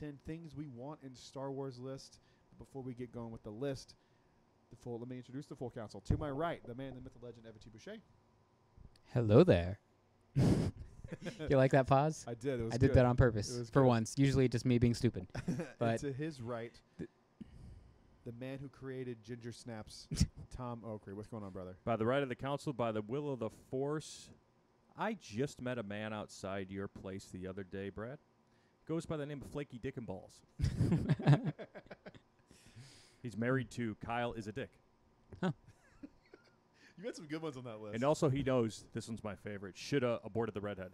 10 things we want in Star Wars list. But before we get going with the list, let me introduce the full council. To my right, the man, the myth, the legend, Evan T. Boucher. Hello there. You like that pause? I did. It was I did good. that on purpose for once. Usually just me being stupid. But and to his right, the man who created Ginger Snaps, Tom Oakley. What's going on, brother? By the right of the council, by the will of the force, I just met a man outside your place the other day, Brad. Goes by the name of Flaky Dick and Balls. He's married to Kyle is a Dick. Huh. You got some good ones on that list. And also he knows, this one's my favorite, shoulda aborted the redhead.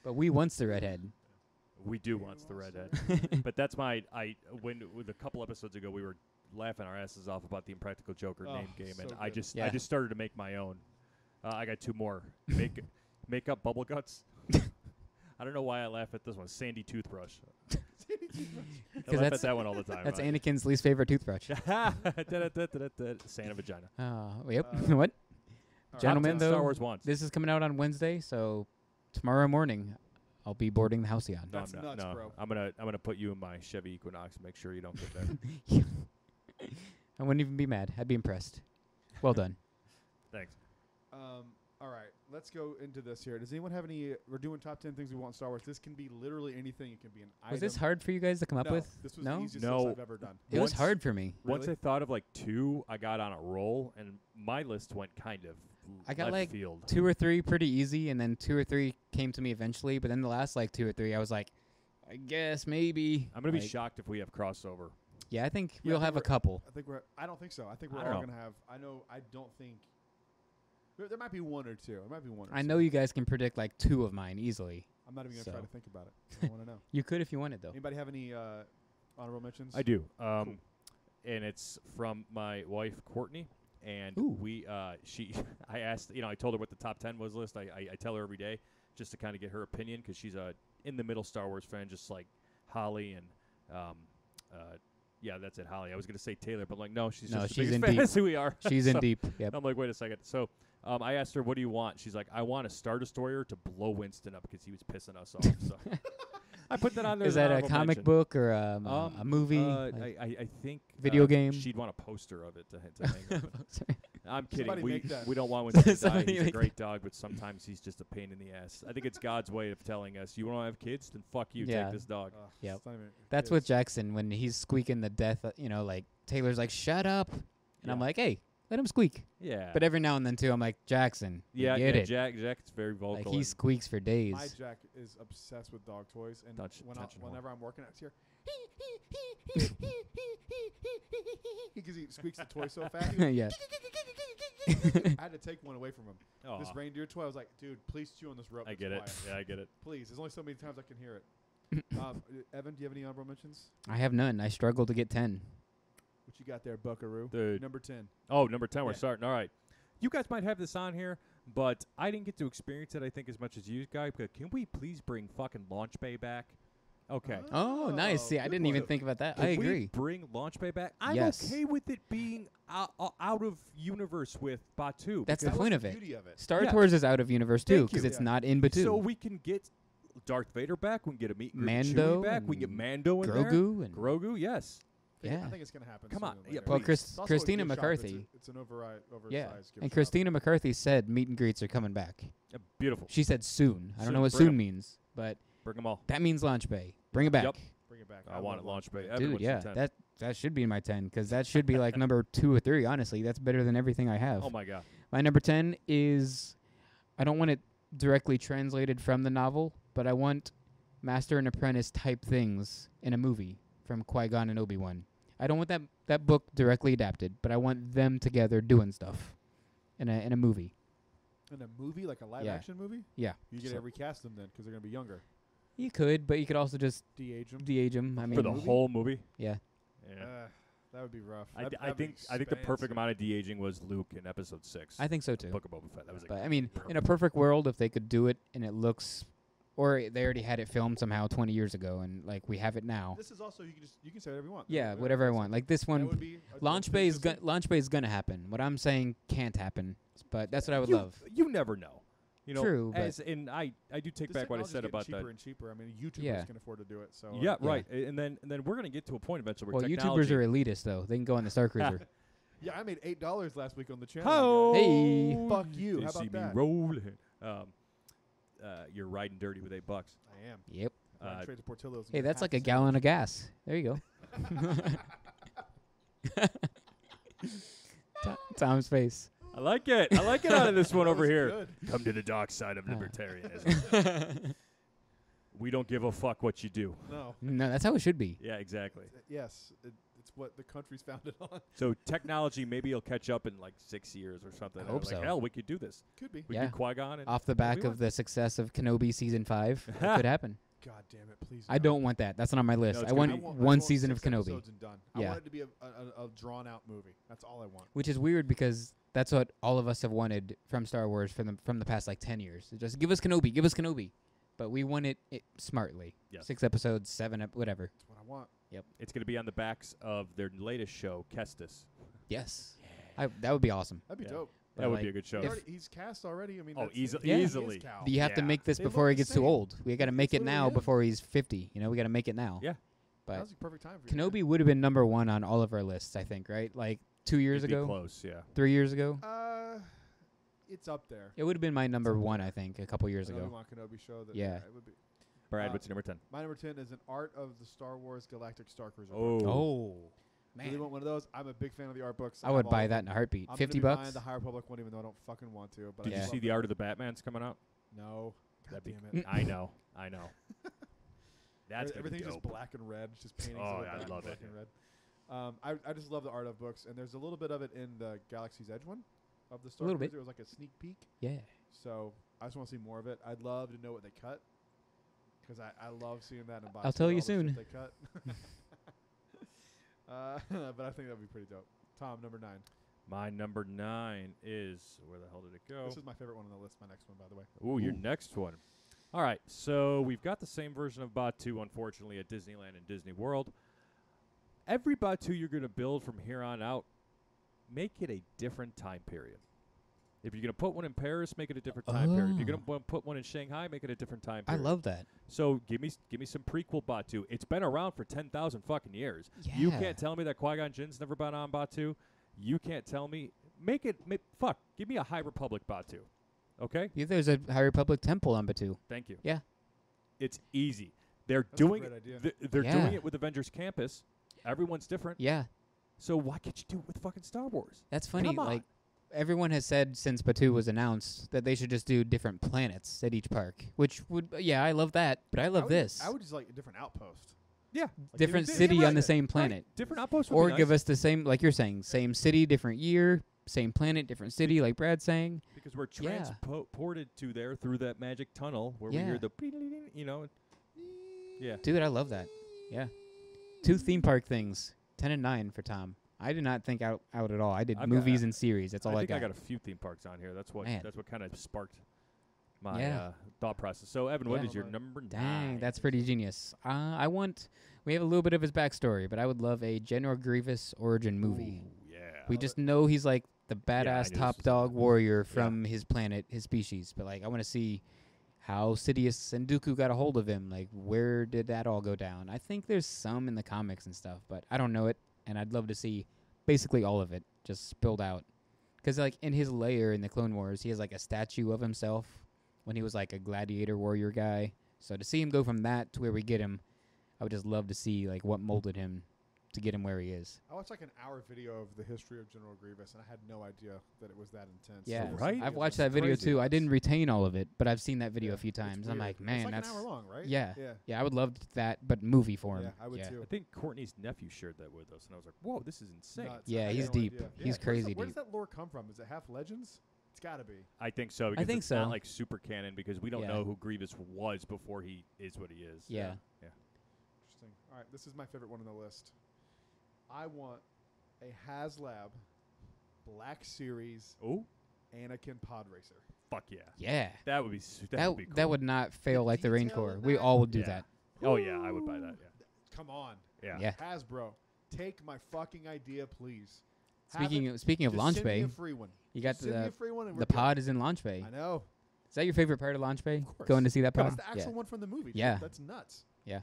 But we wants the redhead. We do wants the redhead. But that's when a couple episodes ago we were laughing our asses off about the Impractical Joker name game, so and good. I just started to make my own. I got two more. Make up bubble guts. I don't know why I laugh at this one. Sandy Toothbrush. I laugh at that one all the time. That's Anakin's least favorite toothbrush. Santa vagina. Yep. What? Gentlemen, though, Star Wars wants. This is coming out on Wednesday, so tomorrow morning I'll be boarding the Halcyon. No, That's I'm not. nuts, No, bro. I'm gonna put you in my Chevy Equinox. Make sure you don't get there. I wouldn't even be mad. I'd be impressed. Well done. Thanks. All right, let's go into this here. Does anyone have any? We're doing top 10 things we want in Star Wars. This can be literally anything. It can be an item. Was this hard for you guys to come up No, with? this was No? the easiest No. list I've ever done. It was Once- hard for me. Once Really? I thought of like two, I got on a roll, and my list went kind of I got left like field. 2 or 3 pretty easy, and then 2 or 3 came to me eventually. But then the last like 2 or 3, I was like, I guess maybe. I'm gonna be Like, shocked if we have crossover. Yeah, I think Yeah, we'll I think have a we're- couple. I don't think so. I think we're I all don't know. going to have. I don't think. There might be one or two. There might be one or I two. know you guys can predict like 2 of mine easily. I'm not even going to try So. to think about it. I want to know. You could if you wanted, though. Anybody have any honorable mentions? I do. Cool. And it's from my wife Courtney, and Ooh. I asked, I told her what the top 10 was list. I tell her every day just to kind of get her opinion because she's a in the middle Star Wars fan, just like Holly and yeah, that's it, Holly. I was going to say Taylor, but like no, she's just she's the in biggest fan deep. as who we are. She's in deep. Yep. I'm like, wait a second. So I asked her, what do you want? She's like, I want a Star Destroyer to blow Winston up because he was pissing us off. So I put that on there. Is as an that a honorable comic mention. book or a movie? Like- I think Video game? She'd want a poster of it to hang up. Sorry. I'm kidding. Somebody make that. We don't want Winston to die. Somebody He's a make great dog, but sometimes he's just a pain in the ass. I think it's God's way of telling us, you want to have kids? Then fuck you. Yeah. Take this dog. Ugh, Yep. it's not even That's kids. with Jackson when he's squeaking the death. Like Taylor's like, "Shut up," and I'm Yeah. like, "Hey, let him squeak." Yeah. But every now and then too, I'm like, "Jackson, you yeah, get yeah. it." Jack's very vocal. Like he and- squeaks for days. My Jack is obsessed with dog toys, and whenever I'm working out here, because he squeaks the toy so fast. Yeah. I had to take one away from him. Aw. This reindeer toy, I was like, dude, please chew on this rope. I It's get it. quiet. Yeah, I get it. Please. There's only so many times I can hear it. Evan, do you have any honorable mentions? I have none. I struggle to get 10. What you got there, Buckaroo? Dude. Number 10. Oh, number 10, we're Yeah. starting. All right. You guys might have this on here, but I didn't get to experience it, I think, as much as you guys. But can we please bring fucking Launch Bay back? Okay. Oh, nice. See, I good didn't one. even think about that. Can I we agree. bring Launch Bay back? I'm Yes. okay with it being out of universe with Batu. That's the That was point the of it. beauty of it. Star Yeah. Tours is out of universe too Thank because you. it's Yeah. not in Batu. So we can get Darth Vader back. We can get a meet and greet with Mando Chewie back. We can get and Mando in Grogu there. and- Grogu, yes. Yeah. I think it's going to happen. Come on. sooner or Yeah, later. Well, please. It's also a Christina gift shop. McCarthy. It's an oversized Yeah. gift And shop. Christina McCarthy said meet and greets are coming back. Beautiful. She said soon. I don't Soon. know what Bring soon 'em. means, but Bring them all. that means Launch Bay. Bring it back. Yep. Bring it back. I want it love Launch Bay. Dude, Everyone's yeah. 10. That should be my 10 because that should be like number 2 or 3, honestly. That's better than everything I have. Oh, my God. My number 10 is, I don't want it directly translated from the novel, but I want Master and Apprentice type things in a movie from Qui-Gon and Obi-Wan. I don't want that book directly adapted, but I want them together doing stuff in a movie. In a movie, like a live-action movie? Yeah. You get to recast them then because they're going to be younger. You could, but you could also just De-age them. de-age them. I mean, For the whole movie? yeah. Yeah. That would be rough. I That'd be think the perfect expensive. amount of de-aging was Luke in Episode 6. I think so too. Book of Boba Fett. That was But I mean, in a perfect world, if they could do it and it looks, or they already had it filmed somehow 20 years ago, and like we have it now. This is also you can say whatever you want. Yeah, whatever I want. Like this That would one, be a Launch Bay is gonna happen. What I'm saying can't happen, but that's what I would love. You never know. You know, True, but and I do take This back what I technology's said getting about cheaper that. and cheaper. I mean, YouTubers Yeah. can afford to do it. So Yeah, Yeah. right. And then we're gonna get to a point eventually where well, technology. YouTubers are elitist though. They can go on the Star Cruiser. yeah, I made $8 last week on the channel. Hey. you guys. Fuck you. They How see about me that? rolling. You're riding dirty with $8. I am. Yep. Riding straight to Portillo's. and Hey, get that's like a half gallon of gas. There you go. Tom's face. I like it. I like it out of this one That over was here. good. Come to the dark side of libertarianism. We don't give a fuck what you do. No. No, that's how it should be. Yeah, exactly. Yes, it's what the country's founded on. So technology, maybe it'll catch up in like 6 years or something. I hope like, so. hell, we could do this. Could be. We Yeah. could Qui-Gon and Off the back Obi-Wan. of the success of Kenobi season 5, it could happen. God damn it, please. I don't want that. That's not on my list. it's I gonna want be- I one want season of 6 Kenobi, episodes and done. I Yeah. want it to be a drawn out movie. That's all I want. which is weird because that's what all of us have wanted from Star Wars from the past like 10 years. Just give us Kenobi. But we want it smartly. Yes. 6 episodes, 7 whatever. That's what I want. it's going to be on the backs of their latest show, Kestis. Yes. That would be awesome. That'd be Yeah. dope. But That would like, be a good show. He's cast already. I mean, Oh, that's easily- it. He easily. is Cal. You have to Yeah. make this They before look he the gets too same. old. We got to make it literally now him. before he's 50. You know, we got to make it now. Yeah. But Now's the perfect time for you. Kenobi would have been number 1 on all of our lists, I think, right? Like 2 years It'd be ago, close, yeah. 3 years ago. It's up there. It would have been my number 1, I think, a couple years ago. Obi-Wan Kenobi show. That, Yeah. it would be. Brad, what's your number 10? My number 10 is an Art of the Star Wars Galactic Star Cruiser. Oh. Oh, Really man. want one of those. I'm a big fan of the art books. I would have all buy of that them. in a heartbeat. I'm 50 gonna be buying bucks? the High Republic one, even though I don't fucking want to. But Did I you just see love the Art of the Batman's coming out? No. God That'd be damn it. I know. That's gonna be Everything's just dope. black and red. It's just paintings Oh, of yeah, I black, love black it, and red. I just love the art of books, and there's a little bit of it in the Galaxy's Edge one of the Star little Cruiser. bit. It was like a sneak peek. Yeah. So I just want to see more of it. I'd love to know what they cut, because I love seeing that in boxes. I'll tell you all the shit soon. They cut. But I think that'd be pretty dope. Tom, number 9. My number 9 is, where the hell did it go? This is my favorite one on the list. My next one, by the way. Ooh, your next one. All right, so we've got the same version of Batu, unfortunately, at Disneyland and Disney World. Every Batu you're going to build from here on out, make it a different time period. If you're going to put one in Paris, make it a different time period. If you're going to put one in Shanghai, make it a different time I period. love that. So give me some prequel Batu. It's been around for 10,000 fucking years. Yeah. You can't tell me that Qui-Gon Jinn's never been on Batu. You can't tell me. Give me a High Republic Batu. Okay? Yeah, there's a High Republic temple on Batu. Thank you. Yeah. It's easy. They're That's a doing great idea. They're Yeah. doing it with Avengers Campus. Everyone's different. Yeah. So why can't you do it with fucking Star Wars? That's funny. Come on. Like, everyone has said since Batu was announced that they should just do different planets at each park, which would, yeah, I love that, but I love this. I would just like a different outpost. Yeah. Like Different give me- city yeah, on the right. same planet. Right. Different outposts would Or be give nice us the same, like you're saying, same city, different year, same planet, different city, like Brad's saying. because we're Yeah. transported to there through that magic tunnel where we Yeah. hear the yeah. Dude, I love that. Yeah. 2 theme park things, 10 and 9 for Tom. I did not think out at all. I did I've got- movies and series. That's all I think got. I got a few theme parks on here. That's what Man. kind of sparked my Yeah. thought process. So Evan, what Yeah. is your number 9? Dang, that's pretty genius. We have a little bit of his backstory, but I would love a General Grievous origin movie. Ooh, yeah. We just know he's like the I knew badass this top was dog coming. warrior from his planet, his species. But like, I want to see how Sidious and Dooku got a hold of him. Like, where did that all go down? I think there's some in the comics and stuff, but I don't know it, and I'd love to see basically all of it just spilled out. Because like in his lair in the Clone Wars, he has like a statue of himself when he was like a gladiator warrior guy. So to see him go from that to where we get him, I would just love to see like what molded him to get him where he is. I watched like an hour video of the history of General Grievous, and I had no idea that it was that intense. Yeah, So Right? I've it's watched that video crazy. too. I didn't retain all of it, but I've seen that video Yeah, a few it's times. I'm weird. like, man, it's like that's an hour long, right? yeah. Yeah. Yeah, I would love that, but movie form. Yeah, I would too. I think Courtney's nephew shared that with us, and I was like, "Whoa, this is insane." Nuts. Yeah, I had he's no deep. idea. He's crazy Where does deep. that lore come from? Is it half legends? It's got to be. I think so. Because think it's not so. like super canon because we don't Yeah. know who Grievous was before he is what he is. Yeah. Interesting. All right, this is my favorite one on the list. I want a HasLab Black Series Oh, Anakin pod racer. fuck yeah. Yeah. That would be that would be cool. That would not fail like the Rain detail Corps. in We that? all would do Yeah. that. Oh yeah, I would buy that. Come on, Yeah. Yeah. Hasbro, take my fucking idea, please. Speaking of Just Launch send Bay, me a free one. you got Send me a the free one and we're the good. pod is in Launch Bay. I know. Is that your favorite part of Launch Bay? Of course. Going to see that That's pod? the actual one from the movie. Yeah. That's nuts. Yeah.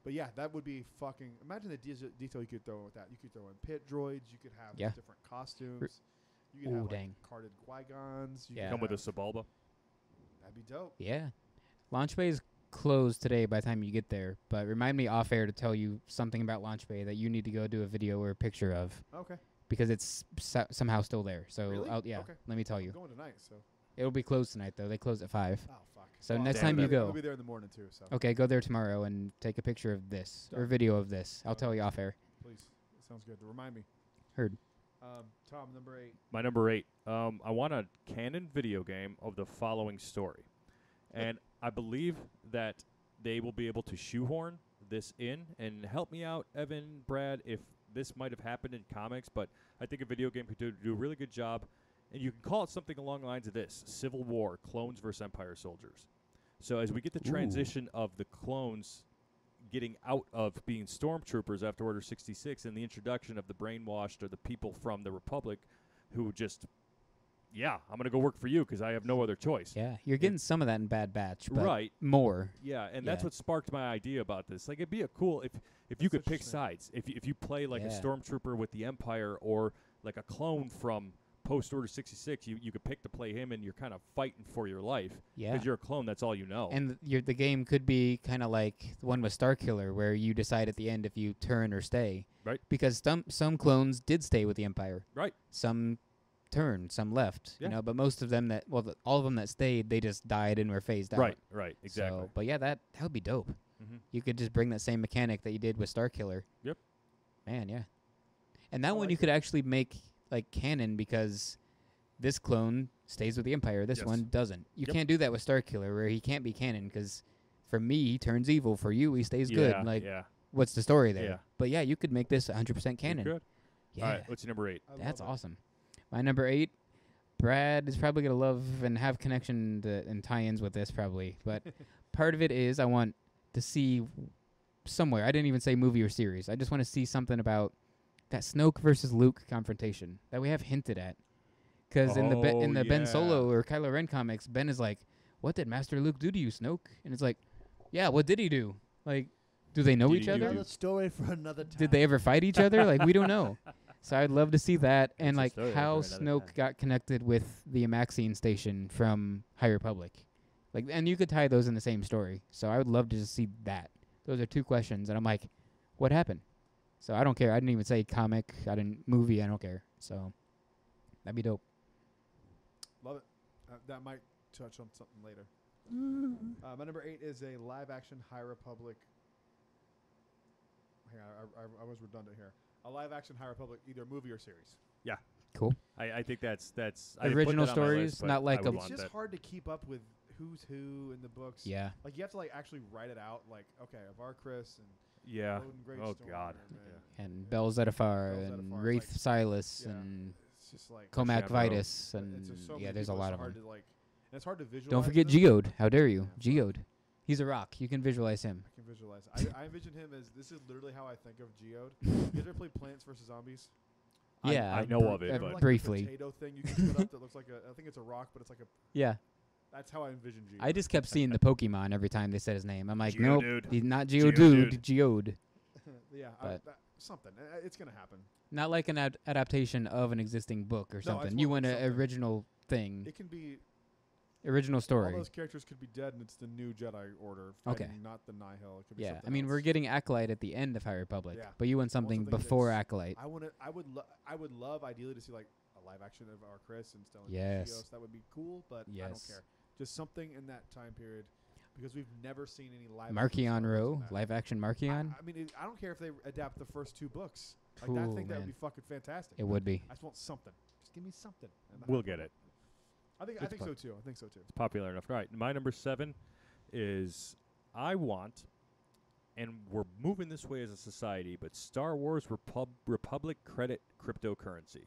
But yeah, that would be fucking. Imagine the detail you could throw in with that. You could throw in pit droids. You could have Yeah. different costumes. You could Ooh, have like dang. carded Qui-Gons. You Yeah. Come could with a have- Sebulba. That'd be dope. Yeah. Launch Bay is closed today by the time you get there, but remind me off air to tell you something about Launch Bay that you need to go do a video or a picture of Okay. because it's somehow still there. So, Really? yeah, Okay. let me tell I'm you. going tonight, so. It'll be closed tonight, though. They close at 5. Oh fuck. So Well, next time I'll you be- go- I'll be there in the morning too. So Okay, go there tomorrow and take a picture of this or Done. video of this. I'll Done. tell you off air. please, that sounds good. Remind me. Heard. Tom, number 8. My number 8. I want a canon video game of the following story, and I believe that they will be able to shoehorn this in and help me out, Evan, Brad, if this might have happened in comics, but I think a video game could do a really good job, and you can call it something along the lines of this: Civil War, clones versus Empire soldiers. So as we get the transition of the clones getting out of being stormtroopers after Order 66 and the introduction of the brainwashed or the people from the Republic who just, I'm going to go work for you because I have no other choice. Yeah, you're getting some of that in Bad Batch, but Right. more. Yeah, and that's Yeah. what sparked my idea about this. Like, it'd be a cool if you could pick interesting. sides. If you play like a Yeah. stormtrooper with the Empire or like a clone from post Order 66, you could pick to play him, and you're kind of fighting for your life Yeah. because you're a clone. That's all you know. And the game could be kind of like the one with Starkiller, where you decide at the end if you turn or stay. Right. Because some clones did stay with the Empire. Right. Some turned, some left. Yeah. You know, but most of them all of them that stayed, they just died and were phased out. Right, exactly. So, but yeah, that would be dope. Mhm. You could just bring that same mechanic that you did with Starkiller. Yep. Man, yeah. And that I one like you could actually make like canon because this clone stays with the Empire. This Yes. one doesn't. You Yep. can't do that with Starkiller, where he can't be canon because for me he turns evil. For you he stays good. Like, yeah. what's the story there? Yeah. But yeah, you could make this 100% canon. Good. Yeah, All right, what's your number 8? that's awesome. My number 8, Brad is probably gonna love and have connection and tie-ins with this probably, but part of it is I want to see somewhere. I didn't even say movie or series. I just want to see something about that Snoke versus Luke confrontation that we have hinted at. Because in the Oh, Ben Solo yeah. or Kylo Ren comics, Ben is like, "What did Master Luke do to you, Snoke?" And it's like, "Yeah, what did he do? Like, do they know Did each he do- other? Another story for another time. Did they ever fight each other? Like, we don't know." So I'd love to see that and That's a like story how for another Snoke time. got connected with the Amaxian station from High Republic. Like, and you could tie those in the same story. So I would love to just see that. Those are 2 questions, and I'm like, what happened? So I don't care. I didn't even say comic. I didn't movie. I don't care. So that'd be dope. Love it. That might touch on something later. My number 8 is a live-action High Republic. Hang on, I was redundant here. A live-action High Republic, either movie or series. Cool. I think that's I didn't put Original that on my stories, list, but not like I a- would It's want just that. hard to keep up with who's who in the books. Yeah. Like you have to like actually write it out. Like okay, Avar Chris and Yeah. Odin Oh Greystorm God. and Yeah. And Bel Zephar Bel and Zephar, Wraith like- Silas yeah. and it's just like Comac Shavro. Vitus it's and just so yeah, many there's a people, lot it's of hard them. to, like, and it's hard to visualize. Don't forget them. Geode. How dare you? Yeah. Geode. He's a rock. You can visualize him. I can visualize. I envision him as this is literally how I think of Geode. You ever played Plants vs Zombies? Yeah, I know of it, uh, but Like briefly. a potato thing you can put up that looks like a. I think it's a rock, but it's like a. Yeah. That's how I envision Geode. I just kept seeing the Pokemon every time they said his name. I'm like, nope, Geodude. he's not Geodude. Geodude, Geode. yeah, but- something. It's gonna happen. Not like an adaptation of an existing book or No, something. it's You more want like an something. original thing, It can be. original All story. those characters could be dead, and it's the new Jedi Order. Okay. Fighting, not the Nihil. It could be Yeah, I something mean, else. we're getting Acolyte at the end of High Republic, Yeah. but you want something something before that's- Acolyte. I would love ideally to see like a live action of our Chris and Stellan Yes. Geos. That would be cool, but I don't Yes. care. Just something in that time period because we've never seen any live. action Markion Star Wars Row, in that. live action Markion. I mean, I don't care if they adapt the first 2 books. Like Ooh, that thing, that man. would be fucking fantastic. It would be. I just want something. Just give me something. And We'll get it. I think It's so too. I think so too. It's popular enough. All right. My number 7 is I want, and we're moving this way as a society, but Star Wars Republic credit cryptocurrency.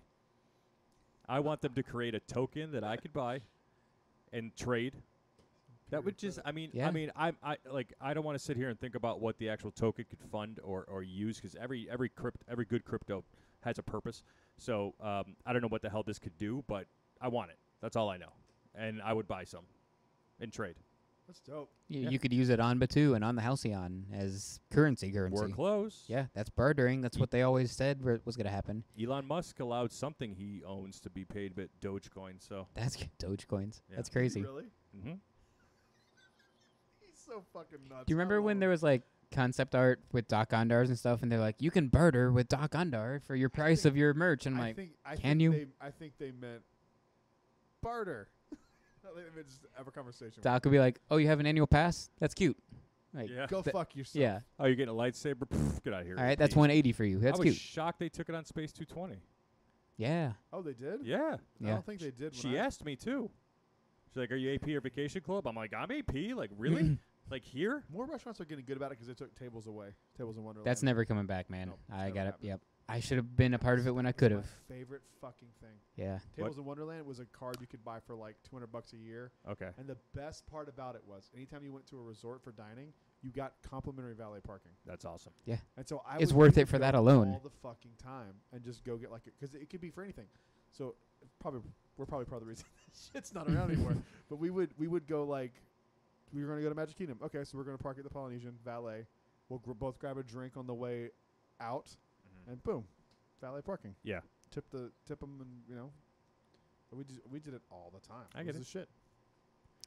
I want them to create a token that I could buy and trade. That would just, I mean, Yeah. I don't want to sit here and think about what the actual token could fund or use because every good crypto has a purpose. So I don't know what the hell this could do, but I want it. That's all I know, and I would buy some. in trade. That's dope. You could use it on Batu and on the Halcyon as currency. We're close. Yeah, that's bartering. That's what they always said was going to happen. Elon Musk allowed something he owns to be paid with Dogecoin. So That's Dogecoins. Yeah. That's crazy. Really? mm-hmm. He's so fucking nuts. Do you remember when there was like concept art with Doc Ondars and stuff, and they're like, you can barter with Doc Ondar for your price of your merch? And I'm like, can you? I think they meant barter. They just have a conversation. Doc would be like, oh, you have an annual pass? That's cute. Like, Yeah. Go fuck yourself. yeah. Oh, you're getting a lightsaber? Pff, get out of here. All right, that's Peace. 180 for you. That's I was cute. shocked they took it on Space 220. Yeah. Oh, they did? Yeah. I Yeah. don't think they did. She asked me too. She's like, "Are you AP or Vacation Club?" I'm like, "I'm AP." Like, really? Like here? More restaurants are getting good about it because they took tables away. Tables in Wonderland. That's never coming back, man. Nope, it's I never got it. happening. Yep. I should have been a part of it when I It's could my have. favorite fucking thing. Yeah. Tables in Wonderland was a card you could buy for like $200 a year. Okay. And the best part about it was anytime you went to a resort for dining, you got complimentary valet parking. That's awesome. And so It's we worth would it for go that alone. all the fucking time and just go get like it because it could be for anything. So we're probably part of the reason that shit's not around anymore. But we would go like we were going to go to Magic Kingdom. Okay, so we're going to park at the Polynesian valet. We'll both grab a drink on the way out, and boom, valet parking. Yeah. Tip them, and we did it all the time. I It get was it. the shit.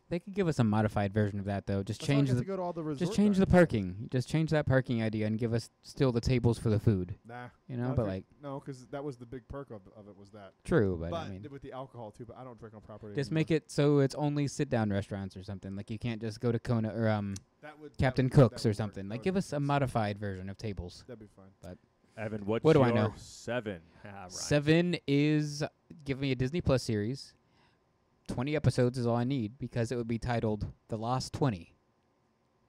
They could give us a modified version of that though. Just That's why I change get the to go to all the just resort change the dinings. parking. Just change that parking idea and give us still the tables for the food. Nah, You know, I but think- like no, because that was the big perk of it was that. true, but I mean, with the alcohol too. But I don't drink on property. just anymore. make it so it's only sit down restaurants or something. Like you can't just go to Kona or That would Captain that would Cook's or work. something. That Like would give make us a sense. modified version of tables. That'd be fine. Evan, what's What do your I know? 7? Right. 7 is give me a Disney Plus series. 20 episodes is all I need because it would be titled The Lost 20.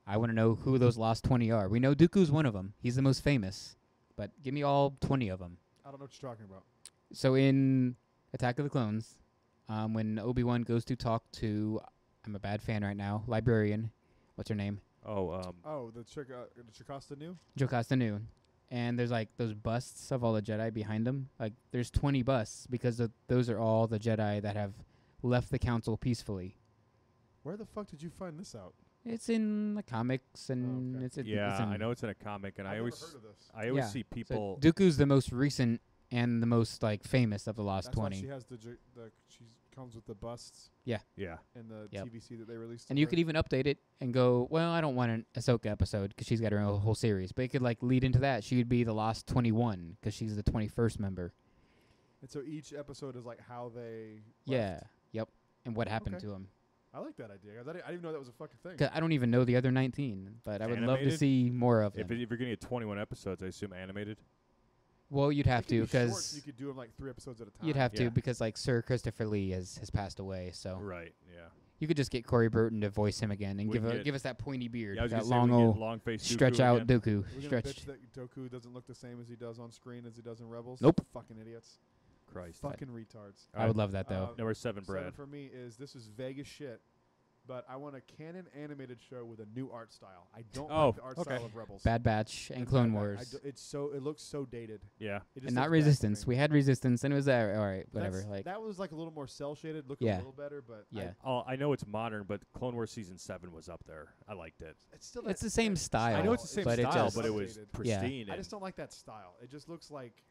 I want to know who those Lost 20 are. We know Dooku's one of them. He's the most famous. But give me all 20 of them. I don't know what you're talking about. So in Attack of the Clones, when Obi-Wan goes to talk to, I'm a bad fan right now, librarian, what's her name? Oh, the Chakasta new. Jocasta Nu. And there's like those busts of all the Jedi behind them. Like there's 20 busts because those are all the Jedi that have left the council peacefully. Where the fuck did you find this out? It's in the comics and okay. it's Yeah, in I know it's in a comic, and I've I never always heard of this. Yeah. see So people. Dooku's the most recent and the most like famous of the Lost That's why 20. she has she comes with the busts yeah. in the Yep. TVC that they released. And you could even update it and go, well, I don't want an Ahsoka episode because she's got her own whole series. But it could like lead into that. She would be the Lost 21 because she's the 21st member. And so each episode is like how they. Yeah. left. Yep. And what happened Okay. to him. I like that idea. I didn't even know that was a fucking thing. 'Cause I don't even know the other 19, but I would love to Animated? see more of If them. you're going to get 21 episodes, I assume animated. Well, you'd have It could to be short, because so you could do them like 3 episodes at a time. you'd have Yeah. to because like Sir Christopher Lee has passed away. So Right. Yeah. you could just get Corey Burton to voice him again and We can give us that pointy beard, Yeah, I was that gonna say long we get old long face stretch Dooku out again. Dooku. We're gonna Stretched. bitch that Doku doesn't look the same as he does on screen as he does in Rebels. Nope. Fucking idiots. Christ. Fucking retards. I would love that though. Number 7, 7 Brad. for me is this is Vegas shit, but I want a canon animated show with a new art style. I don't Oh, like the art okay. style of Rebels. Bad Batch and Bad Clone Batch. Wars. It looks so dated. Yeah. It just And not looks bad to Resistance. me. We had Resistance and it was all right, whatever. That's- Like that was like a little more cell shaded, looked Yeah. a little better, but yeah. I know it's modern, but Clone Wars Season 7 was up there. I liked it. it's still It's that the same style. I know it's the same but it style, just- but it was Updated. pristine. I and just don't like that style. It just looks like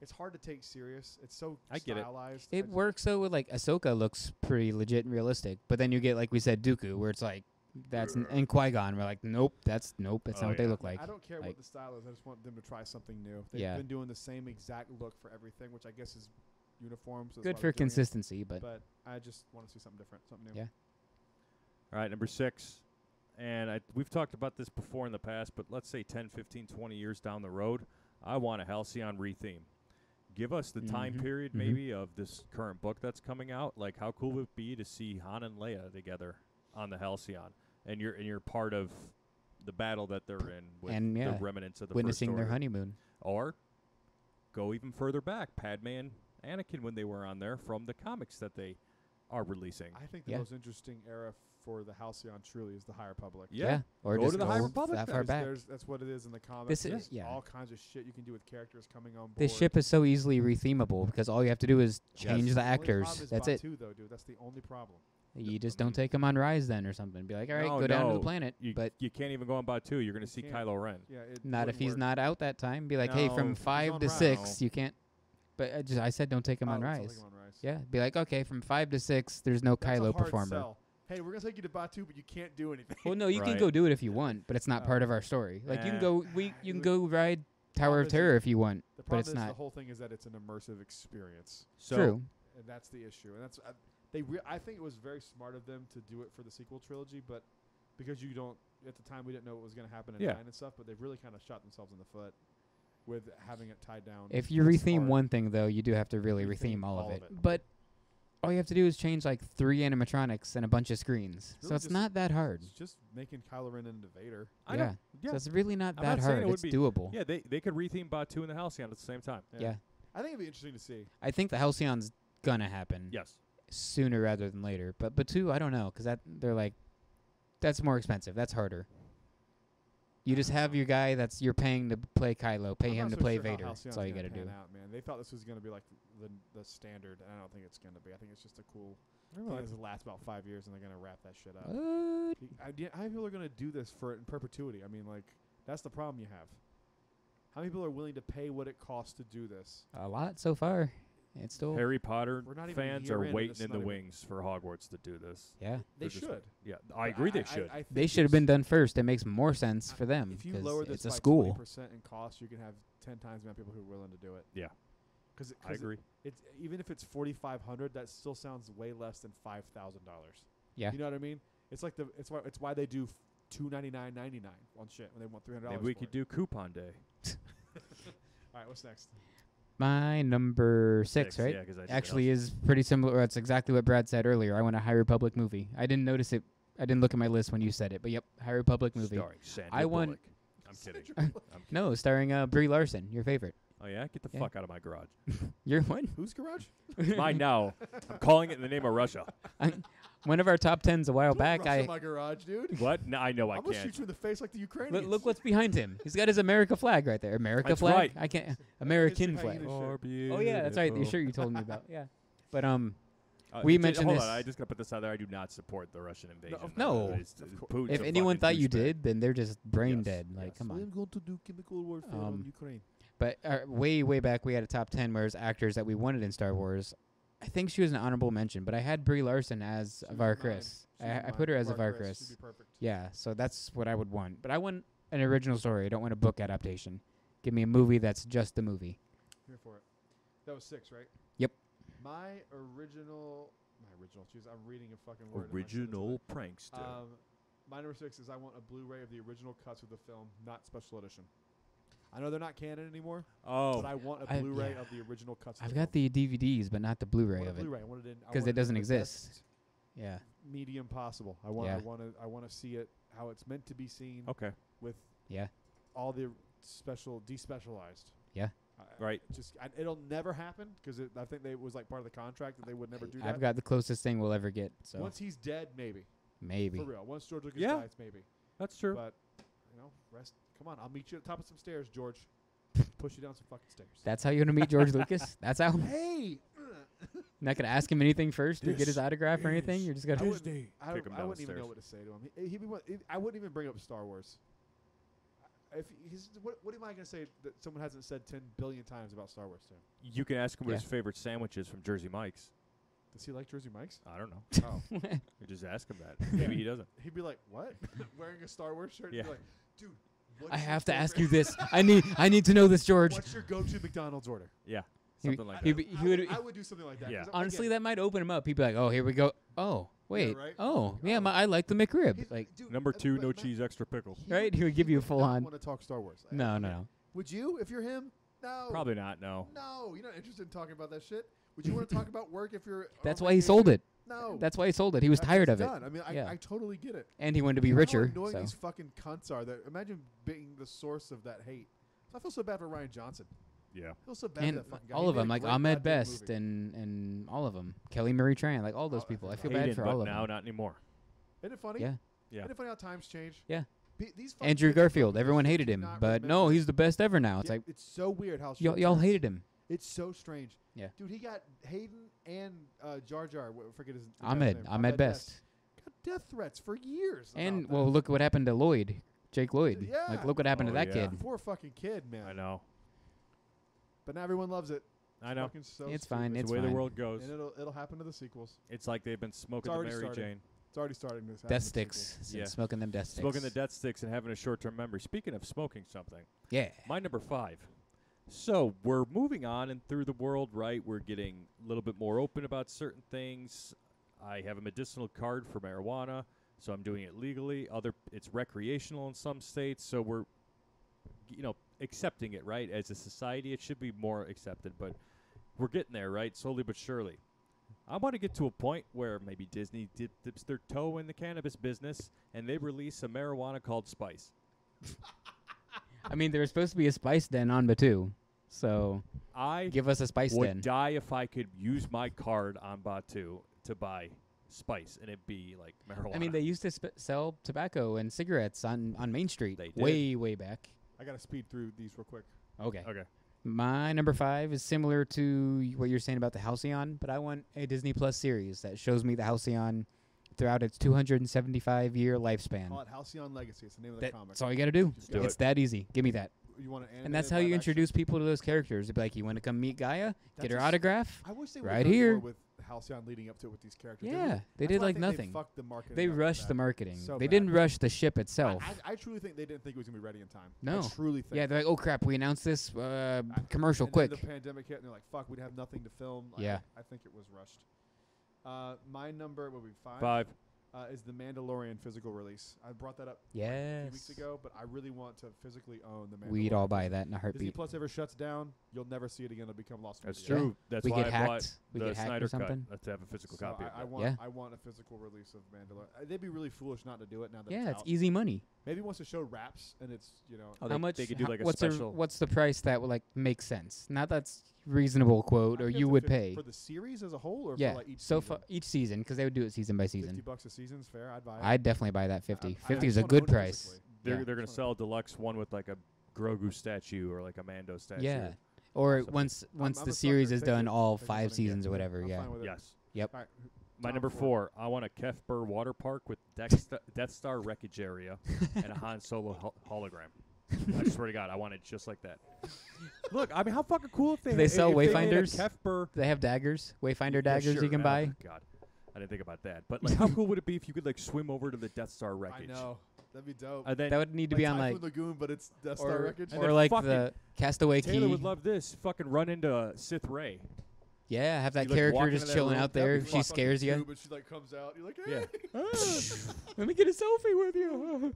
it's hard to take serious. It's so I get it. stylized. I It just- works though with like Ahsoka looks pretty legit and realistic, but then you get like we said Dooku, where it's like that's and Qui-Gon. We're like, nope, that's Oh, not what they yeah. look like. I don't care like- what the style is. I just want them to try something new. They've Yeah. been doing the same exact look for everything, which I guess is uniform. So that's Good why for they're doing it. consistency, but But I just want to see something different, something new. Yeah. All right, number 6. And we've talked about this before in the past, but let's say 10, 15, 20 years down the road, I want a Halcyon retheme. Give us the time Mhm, period mhm. maybe of this current book that's coming out. Like, how cool would it be to see Han and Leia together on the Halcyon, and you're part of the battle that they're in with And, yeah, the remnants of the witnessing First their Order. honeymoon. Or go even further back, Padme and Anakin when they were on there from the comics that they are releasing. I think the Yeah. most interesting era for the Halcyon truly is the High Republic. Yeah. Or Go just to the High Republic that then. far back. That's what it is in the comics. This is- There's yeah. all kinds of shit you can do with characters coming on board. This ship is so easily rethemable because all you have to do is change Yes. the only actors. problem is That's it. Batu, though, dude. That's the only problem. You just I don't mean- take him on Rise then or something. Be like, all right, No, go down to the no. planet. But You can't even go on Batuu. You're going to see can't. Kylo Ren. Yeah, it not if wouldn't he's work. not out that time. Be like, hey, No, from he's 5 on to Rise. 6, you can't. But I said don't take him on Oh, Rise. something on Rise. Yeah, be like, okay, from 5 to 6, there's no That's a Kylo hard performer. sell. Hey, we're gonna take you to Batu, but you can't do anything. Well, no, you can Right. go do it if you want, but it's not Oh. part of our story. Like you can Eh. go, you can go ride Tower Problem of is Terror if you want, The but problem it's is the not. whole thing is that it's an immersive experience, So, True. and that's the issue. And that's I think it was very smart of them to do it for the sequel trilogy, but because you don't at the time we didn't know what was gonna happen in Yeah. 9 and stuff, but they've really kind of shot themselves in the foot with having it tied down. If you It's retheme hard. one thing, though, you do have to really Retheme retheme all all of of it. it. But all you have to do is change like 3 animatronics and a bunch of screens. Really So it's just- not that hard. It's just making Kylo Ren into Vader. I Yeah. don't. Yeah. So it's really not I'm that not saying hard. it would It's be- doable. Yeah, they could retheme Batuu and the Halcyon at the same time. Yeah. I think it'd be interesting to see. I think the Halcyon's gonna happen Yes. sooner rather than later. But Batu, I don't know, 'cause they're like, that's more expensive. That's harder. You just have your guy that's you're paying to play Kylo, pay I'm him not to so play sure how Vader. Halcyon's That's all you gonna gotta do. pan Out, man. They thought this was gonna be like the standard, and I don't think it's gonna be. I think it's just a cool. I think it's gonna last about 5 years, and they're gonna wrap that shit up. What? How many people are gonna do this for in perpetuity? I mean, like that's the problem you have. How many people are willing to pay what it costs to do this? A lot so far. It's still Harry Potter We're not even fans a year are in, and waiting it's in not the even- wings for Hogwarts to do this. yeah. They They're just- should. Yeah, I agree they should. I They think should have it's- been done first. It makes more sense for them If you 'cause lower this it's a by school. 20% in cost, you can have 10 times the amount of people who are willing to do it. Yeah. Because I agree. It's even if it's $4,500, that still sounds way less than $5,000. Yeah. You know what I mean? It's like it's why they do $299.99 on shit when they want $300. Maybe we for could it. do coupon day. All right, what's next? My number 6, right? Yeah, 'cause I did Actually the is pretty similar. Or it's exactly what Brad said earlier. I want a High Republic movie. I didn't notice it. I didn't look at my list when you said it, but yep, High Republic movie. Starring Sandra I want- Bullock. I'm kidding. I'm kidding. No, starring Brie Larson, your favorite. Oh yeah, get the Yeah. fuck out of my garage. Your one? Whose garage? Mine now. I'm calling it in the name of Russia. One of our top 10s a while Don't back. rush in my garage, dude. What? No, I know I I'm gonna can't. shoot you in the face like the Ukrainians. Look what's behind him. He's got his America flag right there. America That's flag. right. I can't. American History flag. hyena Oh yeah, that's right. The shirt you told me about. Yeah. But we just- mentioned hold this- on, I just gotta put this out there. I do not support the Russian invasion. No. Putin's if a anyone fucking thought you douchebag. did, then they're just brain Yes, dead. Like, yes. come on. I'm going to do chemical warfare on Ukraine. But way back, we had a top 10 where it was actors that we wanted in Star Wars. I think she was an honorable mention, but I had Brie Larson as She was Avar mine. Chris. She was I put her mine. as Avar Avar Chris. Chris. She'd be perfect. Yeah, so that's what I would want. But I want an original story. I don't want a book adaptation. Give me a movie that's just the movie. Here for it. That was 6, right? Yep. My original. Jeez, I'm reading a fucking word. in my sentence Original today. prankster. My number 6 is I want a Blu-ray of the original cuts of the film, not special edition. I know they're not canon anymore, but I want a Blu-ray of the original cuts. Of I've the got film. the DVDs, but not the I Blu-ray want a of it. Blu-ray. I want it in 'Cause it doesn't in the exist. best Yeah. medium possible. I want. Yeah. I want to see it how it's meant to be seen okay. with Yeah. all the despecialized. Yeah. Right. It'll never happen because I think it was like part of the contract that they would never do that. I've got the closest thing we'll ever get. So Once he's dead, maybe. maybe. For real. Once George Lucas Yeah. dies, maybe. That's true. But rest. Come on, I'll meet you at the top of some stairs, George. Push you down some fucking stairs. That's how you're gonna meet George Lucas. That's how. Hey. Not gonna ask him anything first or get his This autograph or anything. You're just gonna. I wouldn't, Kick him I down wouldn't the even know stairs. what to say to him. I wouldn't even bring up Star Wars. What am I going to say that someone hasn't said 10 billion times about Star Wars to him? You can ask him what Yeah. his favorite sandwich is from Jersey Mike's. Does he like Jersey Mike's? I don't know. Oh. You just ask him that. Maybe he doesn't. He'd be like, what? Wearing a Star Wars shirt? Yeah. He'd be like, dude, what's I your have to ask favorite- you this. I need to know this, George. What's your go-to McDonald's order? Yeah. He- Something like he that. be- he would- I would do something like that. Yeah. 'cause Honestly, again, that might open him up. He'd be like, "Oh, here we go. Oh, wait. right? Oh, yeah. Oh. I like the McRib." he's- Like, dude, Number 2, but no Matt- cheese, extra pickle. Right? He would give you a not full-on- want to talk Star Wars. no, no. Would you if you're him? No. Probably not. No. No, you're not interested in talking about that shit. Would you want to talk about work if you're? That's on why he sold vacation? it. No. That's why he sold it. He was That's tired what's of it, done. I mean, Yeah. I totally get it. and he wanted to be How richer. annoying So these fucking cunts are. That imagine being the source of that hate. I feel so bad for Ryan Johnson. Yeah. I feel so bad and for that fucking guy. all He of made a them, like great Ahmed goddamn Best movie. and all of them, Kelly Marie Tran, like all those Oh, I people. I forgot. feel Hayden, bad for but all of now them. not anymore. Isn't it funny? Yeah. Yeah. Isn't it funny how times change? Yeah. These fucking Andrew kids are Garfield. fucking Everyone just hated do him, not but no, remember. he's the best ever now. It's Yeah, like it's so weird how y'all short-term- hated him. It's so strange. Yeah. Dude, he got Hayden and Jar Jar. Forget his Ahmed. name. Ahmed Best. Got death threats for years. And about well, that. look what happened to Lloyd, Jake Lloyd. Yeah. Like, look what happened to Oh, that yeah. kid. Poor fucking kid, man. I know. But now everyone loves it. I know. Fucking so It's stupid. fine. It's It's the way fine. the world goes. And it'll happen to the sequels. It's like they've been smoking the already Mary started. Jane. It's already starting to happen Death to the sticks. sequels. Yeah. Smoking them death sticks. Smoking the death sticks and having a short-term memory. Speaking of smoking something, Yeah. my number 5. So we're moving on and through the world, right? We're getting a little bit more open about certain things. I have a medicinal card for marijuana, so I'm doing it legally. It's recreational in some states, so we're, accepting it, right? As a society, it should be more accepted, but we're getting there, right? Slowly but surely. I want to get to a point where maybe Disney dips their toe in the cannabis business and they release a marijuana called Spice. I mean, there was supposed to be a spice den on Batu, so I give us a spice would den. die if I could use my card on Batu to buy Spice and it'd be like marijuana. I mean, they used to sell tobacco and cigarettes on Main Street They did. way back. I got to speed through these real quick. Okay. Okay. My number 5 is similar to what you're saying about the Halcyon, but I want a Disney Plus series that shows me the Halcyon throughout its 275-year lifespan. Call it Halcyon Legacy. It's the name of the comic. That's all you got to do. Just do It's it. that easy. Give me that. You want to And that's how you introduce people to those characters. You'd be like, you want to come meet Gaia? Get her autograph? I wish they right would have here. more with Halcyon leading up to it with these characters. Yeah, they That's did why I like think nothing. They fucked the marketing. They up rushed bad. the marketing. So They bad. didn't rush the ship itself. I truly think they didn't think it was gonna be ready in time. No. I truly think. Yeah, they're like, oh crap, we announced this commercial and quick. Then the pandemic hit, and they're like, "Fuck, we'd have nothing to film." Yeah. I think it was rushed. My number will be 5. 5. Is the Mandalorian physical release. I brought that up a few Yes. weeks ago, but I really want to physically own the Mandalorian. We'd all buy that in a Disney heartbeat. Plus ever shuts down, you'll never see it again. It'll become lost. That's forever. true. That's We why get I bought hacked. We the get hacked or Snyder cut. something. Let's have a physical So copy of I that. want Yeah. I want a physical release of Mandalorian. They'd be really foolish not to do it now that Yeah, it's it's out. easy money. Maybe once the show wraps and it's Oh, How much? They could do like a what's special. what's the price that would like make sense? Not that's reasonable quote I or forget you if would it's pay. for the series as a whole or Yeah. for like each So season? each season because they would do it season by season. $50 a season's fair. I'd buy it. I'd definitely buy that 50. I 50 is just a wanna good own it price. physically. They're Yeah. they're gonna sell a deluxe one with like a Grogu statue or like a Mando statue. Yeah. Or Something. once I'm the a series sucker. is Take done, it. all Take the 5 money, seasons or yeah. whatever. I'm Yeah. fine with it. Yes. Yep. All right. My Top number 4. I want a Kefber water park with Death Star wreckage area and a Han Solo hologram. I swear to God, I want it just like that. Look, I mean, how fucking cool if they Do they sell if they made a Wayfinders? Kefber. They have daggers, Wayfinder Yeah, daggers sure. you can Oh, buy. God, I didn't think about that. But like, how cool would it be if you could like swim over to the Death Star I wreckage? know. That'd be dope. And then That would need to be on Typhoon like Lagoon, but it's Death Star or, wreckage. And or then like fucking the Castaway Taylor Key. would love this. Fucking run into Sith Ray. Yeah, have that You, like, walk character into just that chilling room, out That'd there. be She fucking scares you. cute, but she like comes out. You're like, Yeah. hey. Let me get a selfie with you.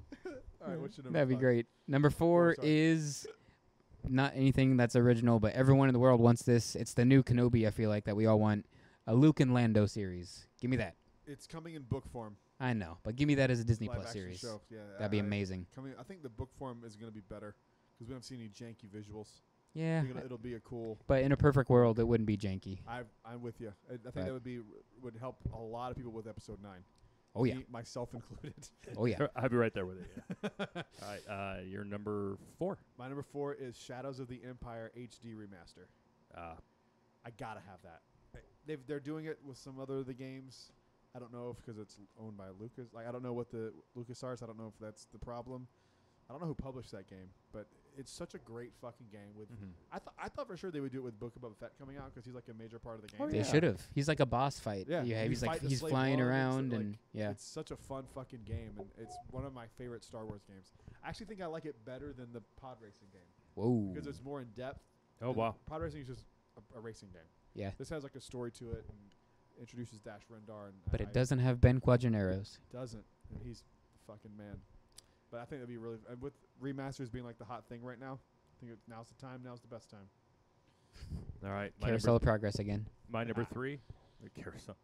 All right, what's your number That'd be 5? great. Number 4 sorry. is not anything that's original, but everyone in the world wants this. It's the new Kenobi, I feel like, that we all want. A Luke and Lando series. Give me that. It's coming in book form. I know, but give me that as a Disney Live Plus action series. show. Yeah, That'd be amazing. I think the book form is going to be better because we don't see any janky visuals. Yeah, I think it'll be a cool. but in a perfect world, it wouldn't be janky. I'm with you. I think Right. that would help a lot of people with episode 9. Oh yeah, Me, myself included. oh yeah. I'll be right there with you. Yeah. All right, your number 4. My number 4 is Shadows of the Empire HD remaster. I gotta have that. They're doing it with some other of the games. I don't know if because it's owned by Lucas. Like I don't know what the LucasArts. I don't know if that's the problem. I don't know who published that game, but it's such a great fucking game. With I thought for sure they would do it with Book of Boba Fett coming out because he's like a major part of the game. Oh, They yeah. should have. He's like a boss fight. Yeah, Yeah, you he's like fight the he's Slave flying One, it's around like- and yeah. It's such a fun fucking game, and it's one of my favorite Star Wars games. I actually think I like it better than the pod racing game Whoa. because it's more in depth. Oh, and wow. Pod racing is just a racing game. Yeah, This has like a story to it and introduces Dash Rendar, and but I it doesn't have Ben Quadraneros. doesn't, and he's the fucking man. But I think that'd be really and with remasters being like the hot thing right now. I think now's the time. Now's the best time. All right. Carousel of Progress again. My number 3. Carousel.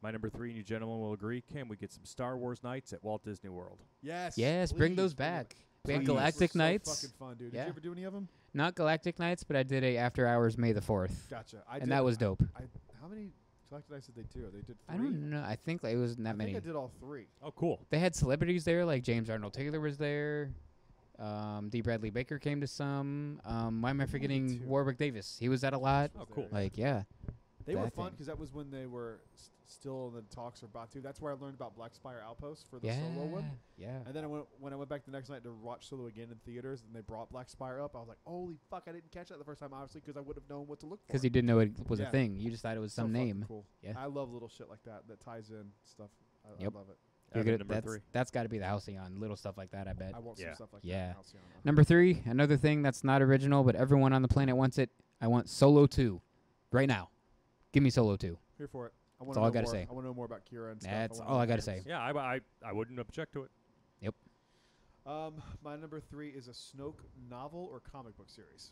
My number 3, and you gentlemen will agree. Can we get some Star Wars nights at Walt Disney World? Yes. Yes, bring please, those bring it. back. We had Please. Galactic So Nights. fucking fun, dude. Did Yeah. you ever do any of them? Not Galactic Nights, but I did a After Hours May the 4th. Gotcha. And that was dope. How many Galactic Nights did they do? They did 3. I don't know. I think like, it wasn't that I many. think I did all 3. Oh, cool. They had celebrities there, like James Arnold Taylor was there. D. Bradley Baker came to some. Why am I forgetting too. Warwick Davis? He was at a lot. Oh, cool. Like, yeah. They were that fun thing. because that was when they were still in the talks for Batu. That's where I learned about Black Spire Outpost for the Yeah. solo one. Yeah. And then when I went back the next night to watch Solo again in theaters, and they brought Black Spire up, I was like, "Holy fuck!" I didn't catch that the first time, obviously, because I would have known what to look for. Because you didn't know it was Yeah. a thing. You just thought it was So some fucking name. Cool. Yeah. I love little shit like that ties in stuff. I Yep. love it. You're Evan, good. number That's 3. that's got to be the Halcyon. Little stuff like that, I bet. I want Yeah. some stuff like Yeah. that. Halcyon. Number 3, another thing that's not original, but everyone on the planet wants it. I want Solo 2 right now. Give me Solo 2. Here for it. I That's want all I to know gotta more. say. I want to know more about Kira and stuff. That's wanna all know I gotta what it say. is. Yeah, I wouldn't object to it. My number 3 is a Snoke novel or comic book series.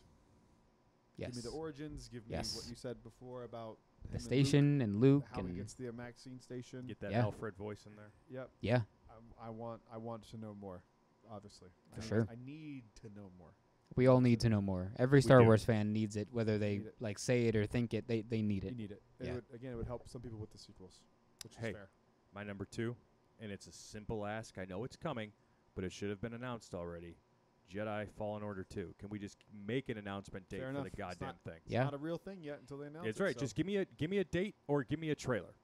Yes. Give me the origins. Give me Yes. what you said before about The him and station and Luke Luke, how he and gets the Maxine station. Get that Yeah. Alfred voice in there. Yep. yeah. I want to know more. Obviously. For sure. I need to know more. We all need to know more. Every Star do. Wars fan needs it, whether they Need it. like say it or think it. They need You it. need it. Yeah. It would help some people with the sequels, which Hey. is fair. My number 2, and it's a simple ask. I know it's coming, but it should have been announced already. Jedi Fallen Order 2. Can we just make an announcement date Fair for enough. the It's goddamn not- thing? Yeah. Not a real thing yet until they announce It's it. right. so- Just give me a date or give me a trailer.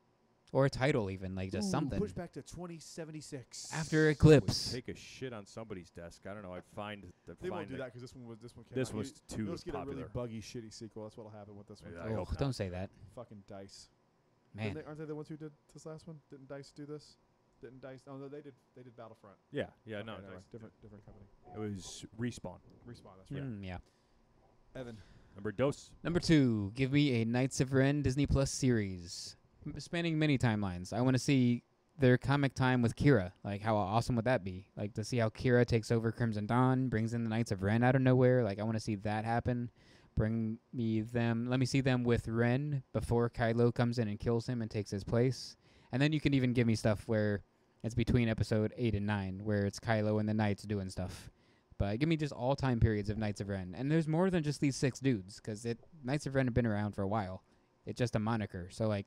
Or a title, even like just Ooh, something Push back to 2076. after Would Eclipse. take a shit on somebody's desk. I don't know. I'd find They won't do that because this one came This out. was too You'll just get a really popular. buggy, shitty sequel. That's what'll happen with this one. Yeah, I Oh, hope not. don't say that, Fucking Dice. man. Aren't they the ones who did this last one? Didn't Dice do this? Didn't Dice? Oh no, they did. They did Battlefront. Yeah, no, Okay, never Dice- mind. different company. it was Respawn. Respawn. That's Yeah. right. Yeah. Evan. Number dos. Number 2, give me a Knights of Ren Disney Plus series, spanning many timelines. I want to see their comic time with Kira. Like, how awesome would that be? Like, to see how Kira takes over Crimson Dawn, brings in the Knights of Ren out of nowhere. Like, I want to see that happen. Let me see them with Ren before Kylo comes in and kills him and takes his place. And then you can even give me stuff where it's between episode 8 and 9, where it's Kylo and the Knights doing stuff. But give me just all time periods of Knights of Ren. And there's more than just these 6 dudes, because Knights of Ren have been around for a while. It's just a moniker. So, like,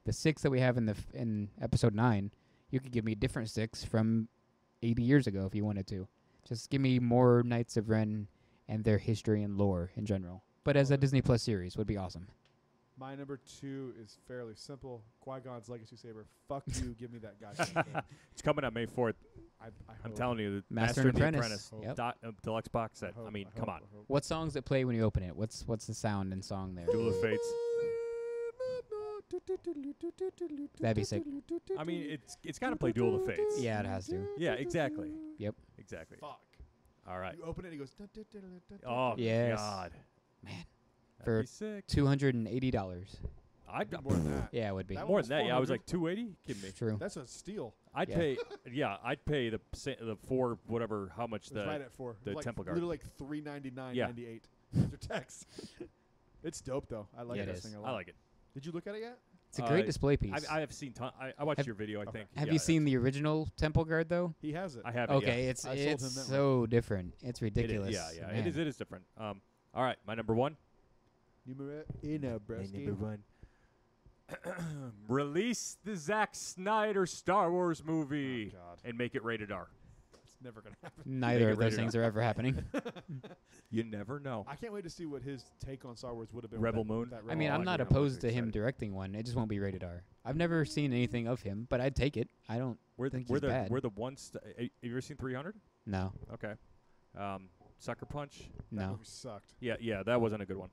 the 6 that we have in episode 9, you could give me different 6 from 80 years ago if you wanted to. Just give me more Knights of Ren and their history and lore in general. But as a Disney Plus series would be awesome. My number 2 is fairly simple. Qui-Gon's Legacy Saber. Fuck you. Give me that goddamn thing. It's coming out May 4th. I'm I'm telling you, the Master Master and and the Apprentice. Apprentice Yep. Deluxe box set. I mean, come on. What songs that play when you open it? What's the sound and song there? Duel of Fates. That'd be sick. I mean, it's got to play Duel of the Fates. Yeah, it has to. Yeah, exactly. Yep. Exactly. Fuck. All right. You open it and it goes. Oh Yes. God. Man. That'd For be sick. $280. I'd More than that. Yeah, it would be. That more was than that. Yeah, I was 400. like 280. Kidding me? True. That's a steal. I'd Yeah. pay. Yeah, I'd pay the 4 whatever. How much It's right the at 4. the Like Temple Guard. Literally like $399.98 Yeah. after tax. It's dope though. I like Yeah, it this is. thing a lot. I like it. Did you look at it yet? It's a great Uh, display piece. I have seen. I watched Have- your video. I Okay. think. Have Yeah, you seen the original Temple Guard though? He has it. I have. Okay, It, it's I sold him that so different. It's yeah. ridiculous. Yeah. Man. It is different. All right, my number 1. Numero uno, broski. Release the Zack Snyder Star Wars movie Oh, God. and make it rated R. It's never going to happen. Neither Make it of those rated things are ever happening. You never know. I can't wait to see what his take on Star Wars would have been. Rebel with that, Moon? with that I Rebel mean, Oh, I'm Moon. not yeah, I'm opposed to looking him excited. directing one. It just won't be rated R. I've never seen anything of him, but I'd take it. I don't. We're think we're he's the bad. we're the ones. Have you ever seen 300? No. Okay. Sucker Punch. That No. movie sucked. Yeah, that wasn't a good one.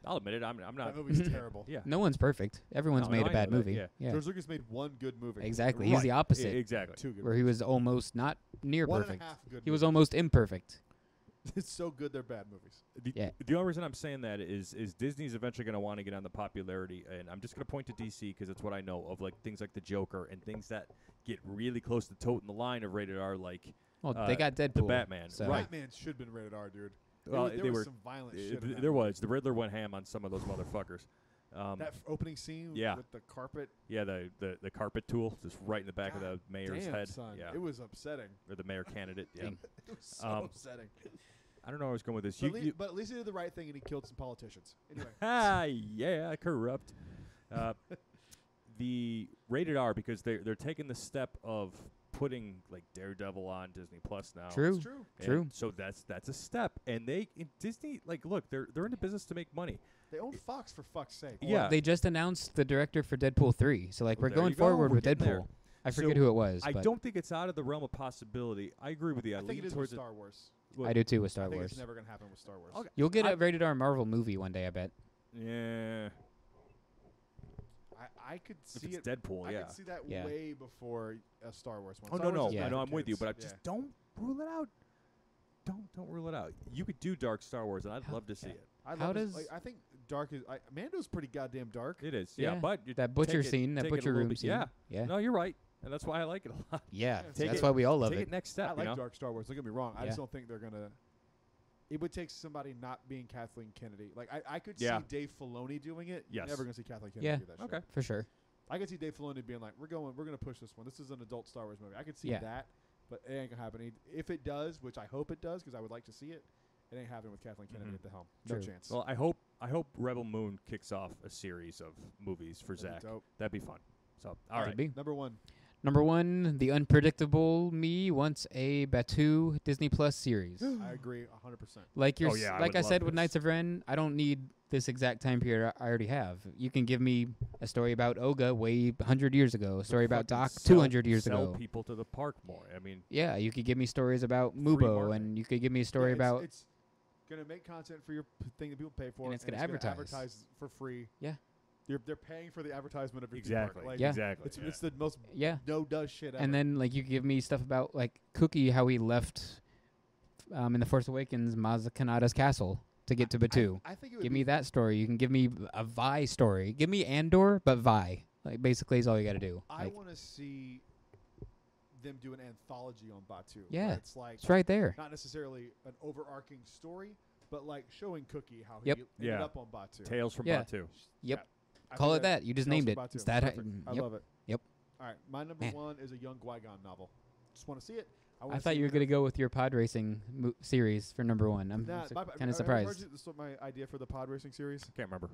I'll admit it. I'm not. That movie's terrible. Yeah. No one's perfect. Everyone's No, made no, a I bad know that, movie. yeah. Yeah. George Lucas made one good movie. Exactly. He's the Right. opposite. Exactly. Two good Where he was almost not near one perfect. and a half good He was movies. almost imperfect. It's so good they're bad movies. Yeah. The only reason I'm saying that is Disney's eventually going to want to get on the popularity, and I'm just going to point to DC because it's what I know of, like things like the Joker and things that get really close to toting the line of rated R, like Well, they got Deadpool. the Batman. so- Right. Batman should have been rated R, dude. Well, there they was were- some violent shit. in that There movie. was the Riddler went ham on some of those motherfuckers. That opening scene Yeah. with the carpet. Yeah, the carpet tool just right in the back of the mayor's Damn, head. son. Yeah, It was upsetting. or the mayor candidate. Yeah, Dang. It was so upsetting. I don't know where I was going with this. But at least he did the right thing and he killed some politicians. Anyway. Yeah, corrupt. The rated R because they're taking the step of putting like Daredevil on Disney Plus now. True. It's true. And True. So that's a step, and Disney, like, look, they're in the business to make money. They own Fox, for fuck's sake. Yeah. They just announced the director for Deadpool 3. So, like, Well, we're there going you go. forward We're with getting there. Deadpool. I forget So who it was. I but don't think it's out of the realm of possibility. I agree with you. I think lean it is with towards Star Wars. I do too with I Star think Wars. it's never going to happen with Star Wars. Okay. You'll get a rated R Marvel movie one day, I bet. Yeah. I could If see it's it. Deadpool, I yeah. could see that Yeah. way before a Star Wars one. Oh Star no, Wars no, is Yeah. I know for I'm with you, kids. but I Yeah. just don't rule it out. Don't rule it out. You could do Dark Star Wars, and I'd How- love to see it. I How love does- like, I think Dark is. Mando's pretty goddamn dark. It is, yeah. Yeah. But you That butcher take it- scene, that take it a butcher little room bit- scene. Yeah. Yeah. No, you're right, and that's why I like it a lot. Yeah. Take That's it- why we all love Take it. it next I step. like you know? Dark Star Wars. Don't get me wrong. I Yeah. just don't think they're gonna. It would take somebody not being Kathleen Kennedy. Like I could Yeah. see Dave Filoni doing it. Yes. Never gonna see Kathleen Kennedy Yeah. do that. Okay. Shit. For sure. I could see Dave Filoni being like, we're gonna push this one. This is an adult Star Wars movie. I could see Yeah. that, but it ain't gonna happen. If it does, which I hope it does, because I would like to see it, it ain't happening with Kathleen Kennedy Mhm. at the helm. No True. chance. Well, I hope Rebel Moon kicks off a series of movies for That'd be Zach. dope. That'd be fun. So, all Could right. be. Number one. Number 1, the unpredictable me wants a Batu Disney Plus series. I agree 100%. Like Oh, yeah, I like would I love said with this. Knights of Ren, I don't need this exact time period I already have. You can give me a story about Oga way 100 years ago, a story about Fucking Doc sell- 200 years sell ago. people to the park more. I mean, Yeah, you could give me stories about Free Mubo, marketing. and you could give me a story Yeah, about It's gonna make content for your thing that people pay for, And it's gonna advertise. advertise for free. Yeah. They're paying for the advertisement of your theme exactly. park. Like, Yeah. Exactly. It's yeah. it's the most yeah. no does shit ever. And then like you could give me stuff about like Cookie, how he left in the Force Awakens Maz Kanata's castle to get to Batu. I think it would Give be me that story. You can give me a Vi story. Give me Andor, but Vi. Like basically is all you got to do. I Like, want to see them do an anthology on Batu. Yeah. where it's like it's right there. not necessarily an overarching story, but like showing Cookie how Yep. he ended Yeah. up on Batu. Tales from Yeah. Batu. Yep. I Call think it that. You just Tales named from it. Batu. It's that. Perfect. I Yep. love it. Yep. All right, my number Man. one is a young Qui-Gon novel. Just want to see it. I wanna thought see you were what going to go with your pod racing series for number 1. I'm Nah, kind I of surprised. This is my idea for the pod racing series. Can't remember.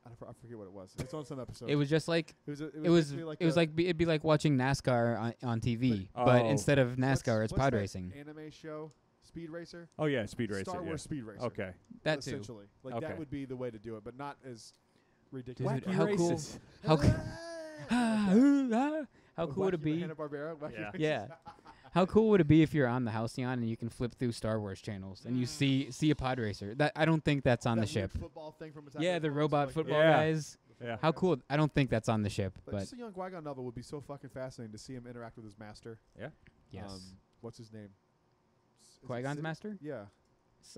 I forget what it was. It's on some episode. It was just like It was. it was basically it was a- like it'd be like watching NASCAR on TV, But- but Oh. instead of NASCAR, it's what's pod that racing. Anime show, Speed Racer. Oh yeah, Speed Racer. Star yeah. Wars Speed Racer. Okay. That too. essentially. Like Okay. that would be the way to do it, but not as ridiculous. Dude, Wacky how cool- races. How Like that. how cool would it Wacky be? Hanna-Barbera, Wacky Yeah. Races. Yeah. How cool would it be if you're on the Halcyon and you can flip through Star Wars channels and you see a pod racer? That I don't think that's on That the weird ship. Football thing from Attack Yeah, of the Clones, robot like football Yeah. guys. Yeah. How cool! I don't think that's on the ship, But but just a young Qui-Gon novel would be so fucking fascinating to see him interact with his master. yes, What's his name? Qui-Gon's Sid? master. Yeah. It's,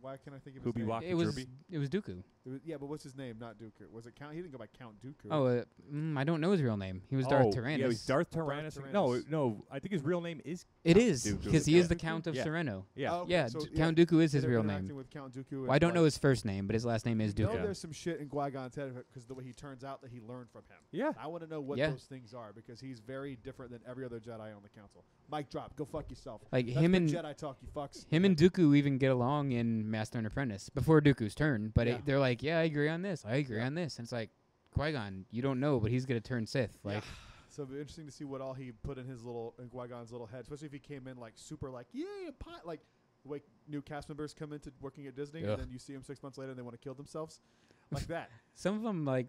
Why can't I think of his Who'd be name? walking it was Derby? Dooku. Yeah, but what's his name? Not Dooku. Was it Count? He didn't go by Count Dooku. Oh, I don't know his real name. He was Darth Oh, Tyrannus. Yeah, he's Darth Tyrannus. No, Tyrannus. no. I think his real name is. It Count is Dooku. because he Yeah. is the Count of Yeah. Sereno. Yeah. Oh, okay, Yeah, so, Count Dooku is his they're real interacting name. with Count Dooku. Well, I don't know his first name, but his last name is You know Dooku. there's some shit in Qui-Gon's head because the way he turns out that he learned from him. Yeah. I want to know what Yeah. those things are because he's very different than every other Jedi on the council. Mic drop. Go fuck yourself. Like That's him good and Jedi talk, you fucks. him and Dooku even get along in Master and Apprentice before Dooku's turn. But Yeah. they're like, yeah, I agree on this. I agree Yeah. on this. And it's like Qui-Gon, you don't know, but he's gonna turn Sith. Like, So it'd be interesting to see what all he put in his in Qui-Gon's little head, especially if he came in like super like yeah, pot like the way new cast members come into working at Disney Ugh. and then you see them 6 months later and they want to kill themselves, like that. some of them like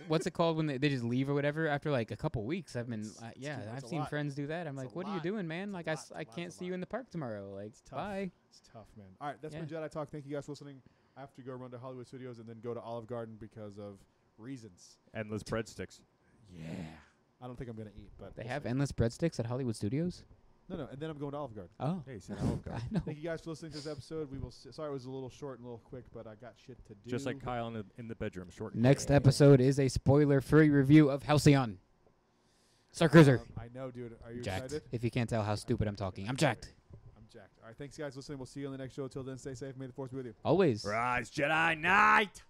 what's it called when they just leave or whatever after like a couple weeks. I've been It's too yeah, much, I've a seen lot. friends do that. I'm It's like, a what are you lot. doing, man? Like I Lots, lots, can't a see you lot. in the park tomorrow. Like It's tough. bye. It's tough, man. All right, that's Yeah. been Jedi Talk. Thank you guys for listening. I have to go run to Hollywood Studios and then go to Olive Garden because of reasons. Endless breadsticks. Yeah. I don't think I'm gonna eat, but They we'll have see. endless breadsticks at Hollywood Studios. No, and then I'm going to Olive Garden. Oh, Hey, see, Olive Garden. I know. Thank you guys for listening to this episode. We will. Sorry, it was a little short and a little quick, but I got shit to do. Just like Kyle in the bedroom. Short. and Next quick. episode is a spoiler-free review of Halcyon. Star Cruiser. I know, dude. Are you Jacked. excited? If you can't tell how stupid I'm talking, I'm jacked. I'm jacked. All right, thanks guys for listening. We'll see you on the next show. Till then, stay safe. May the force be with you. Always. Rise, Jedi Knight.